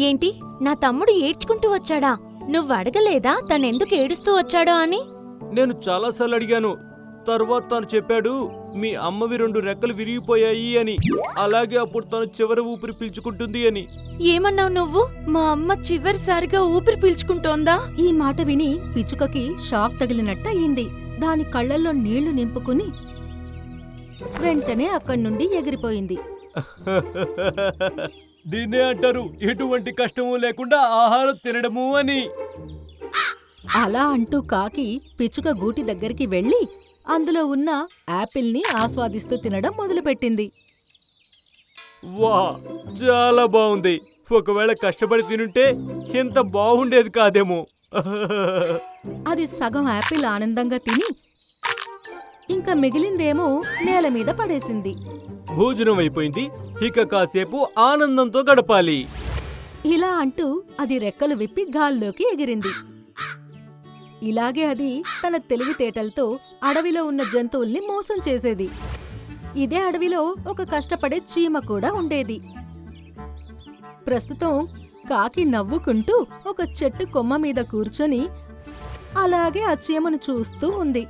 ఏంటి, నా తమ్ముడు ఏడ్చుకుంటూ వచ్చాడా? నువ్వడగలేదా తనెందుకు ఏడుస్తూ వచ్చాడో అని? నేను చాలాసార్లు అడిగాను. తర్వాత తను చెప్పాడు మీ అమ్మవి 2 రెక్కలు విరిగిపోయాయి అని. అలాగే అప్పుడు తను చివరి ఊపిరి పీల్చుకుంటుంది అని. ఏమన్నావు నువ్వు? మా అమ్మ చివరిసారిగా ఊపిరి పీల్చుకుంటోందా? ఈ మాట విని పిచ్చుకకి షాక్ తగిలినట్టు అయింది. దాని కళ్ళల్లో నీళ్లు నింపుకుని వెంటనే అక్కడ్నుండి ఎగిరిపోయింది. దీన్నే అంటారు ఎటువంటి కష్టము లేకుండా ఆహారం తినడము అని. అలా అంటూ కాకి పిచ్చుక గూటి దగ్గరికి వెళ్లి అందులో ఉన్న యాపిల్ని ఆస్వాదిస్తూ తినడం మొదలుపెట్టింది. వా, చాలా బాగుంది. ఒకవేళ కష్టపడి తినుంటే ఎంత బాగుండేది కాదేమో. అది సగం యాపిల్ ఆనందంగా తిని ఇంకా మిగిలిందేమో నేల మీద పడేసింది. భోజనం అయిపోయింది, ఇక కాసేపు ఆనందంతో గడపాలి. ఇలా అంటూ అది రెక్కలు విప్పి గాల్లోకి ఎగిరింది. ఇలాగే అది తన తెలివితేటలతో అడవిలో ఉన్న జంతువుల్ని మోసం చేసేది. ఇదే అడవిలో ఒక కష్టపడే చీమ కూడా ఉండేది. ప్రస్తుతం కాకి నవ్వుకుంటూ ఒక చెట్టు కొమ్మ మీద కూర్చొని అలాగే ఆ చీమను చూస్తూ ఉంది.